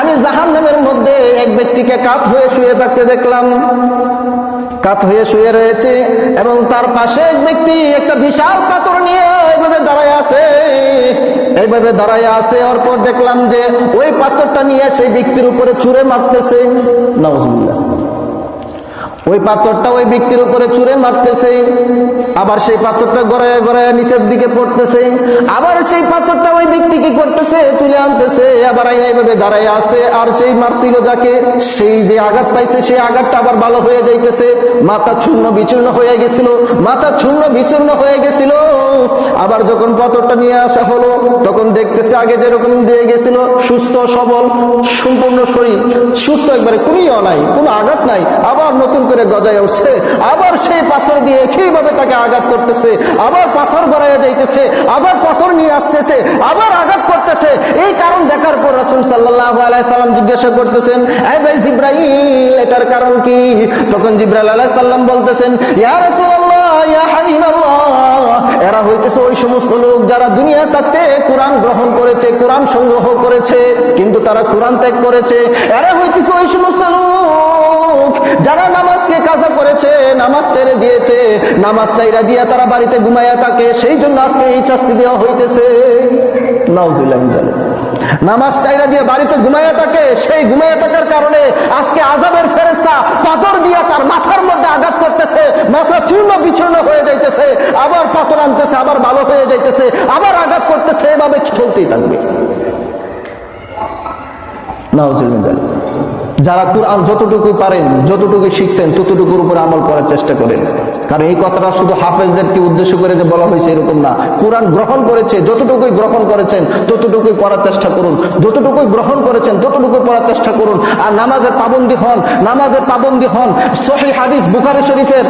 আমি জাহান্নামের মধ্যে এক ব্যক্তিকে কাত হয়ে শুয়ে থাকতে দেখলাম, কাত হয়ে শুয়ে রয়েছে এবং তার পাশে এক ব্যক্তি একটা বিশাল পাথর নিয়ে এইভাবে দাঁড়ায় আছে, এইভাবে দাঁড়ায় আছে। অরপর দেখলাম যে ওই পাথরটা নিয়ে সেই ব্যক্তির উপরে ছুঁড়ে মারতেছে। নাউজুবিল্লাহ। ওই পাথরটা ওই ব্যক্তির উপরে ছুঁড়ে মারতেছে, আবার সেই পাথরটা গড়ায় গড়ায় নিচের দিকে পড়তেছে, আবার সেই পাথরটা ওই ব্যক্তি কি করতেছে, তুলে আনতেছে, আবার এইভাবে দাঁড়ায় আছে। আর সেই মারছিল যাকে, সেই যে আঘাত পাইছে সেই আঘাতটা আবার ভালো হয়ে যাইতেছে। মাথা চূর্ণ বিচূর্ণ হয়ে গেছিল, মাথা চূর্ণ বিচূর্ণ হয়ে গেছিল। আবার যখন পাথরটা নিয়ে আসা হলো তখন দেখতেছে আগে যেরকম দিয়ে গেছিল, সুস্থ সবল সম্পূর্ণ শরীর, সুস্থ একবারে কোনও নাই, কোনো আঘাত নাই, আবার নতুন করে গজায় উঠছে। আবার সেই পাথর দিয়ে কিভাবে তাকে আঘাত করতেছে, আবার পাথর গড়াইয়া যাইতেছে, আবার পাথর নিয়ে আসতেছে, আবার আঘাত করতেছে। এই কারণ দেখার পর রাসূল সাল্লাল্লাহু আলাইহি সাল্লাম জিজ্ঞাসা করতেছেন, এই ভাই জিবরাইল, এটার কারণ কি? তখন জিবরাইল আলাইহিস সালাম বলতেছেন, ইয়া রাসূলুল্লাহ, ইয়া হাবিবাল্লাহ, এরা হইতেছে ওই সমস্ত লোক যারা দুনিয়া থাকতে কোরআন গ্রহণ করেছে, কোরআন সংগ্রহ করেছে, কিন্তু তারা কোরআন ত্যাগ করেছে। এরা হইতেছে ওই সমস্ত লোক যারা নামাজকে কাজা করেছে, নামাজ ছেড়ে দিয়েছে, নামাজ চাইরা দিয়া তারা বাড়িতে ঘুমাইয়া থাকে, সেই জন্য আজকে এই শাস্তি দেওয়া হইতেছে। নাউজুবিল্লাহ মিন যালিক। নামাজ চাইরা দিয়ে বাড়িতে ঘুমাইয়া থাকে, সেই ঘুমাইয়া থাকার কারণে আজকে আযাবের ফেরেশতা পাথর দিয়া তার মাথার মধ্যে আঘাত করতেছে, মাথা চূর্ণ বিচূর্ণ হয়ে যাইতেছে, আবার পাথর আনতেছে, আবার ভালো হয়ে যাইতেছে, আবার আঘাত করতেছে, এভাবে চলতেই থাকবে। নাউজুবিল্লাহ মিন যালিক। যারা কুরআন যতটুকু পারেন, যতটুকু শিখছেন, ততটুকুর উপর আমল করার চেষ্টা করেন। কারণ এই কথাটা শুধু হাফেজদেরকে উদ্দেশ্য করে যে বলা হয়েছে এরকম না। কুরআন গ্রহণ করেছে, যতটুকুই গ্রহণ করেছেন ততটুকুই পড়ার চেষ্টা করুন, যতটুকুই গ্রহণ করেছেন ততটুকুই পড়ার চেষ্টা করুন। আর নামাজের পাবন্দী হন, নামাজের পাবন্দী হন। সহিহ হাদিস বুখারী শরীফের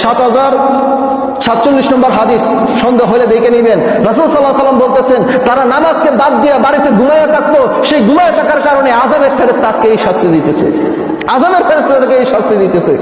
7047 নম্বর হাদিস, সন্দেহ হলে দেখে নিবেন। রাসূল সাল্লাল্লাহু আলাইহি ওয়াসাল্লাম বলতেছেন, তারা নামাজকে বাদ দিয়ে বাড়িতে ঘুমাইয়া থাকতো, সেই ঘুমাইয়া থাকার কারণে আযাবের ফেরেশতা আজকে এই শাস্তি দিতেছে, আযাবের ফেরেশতা তাকে এই শাস্তি দিতেছে।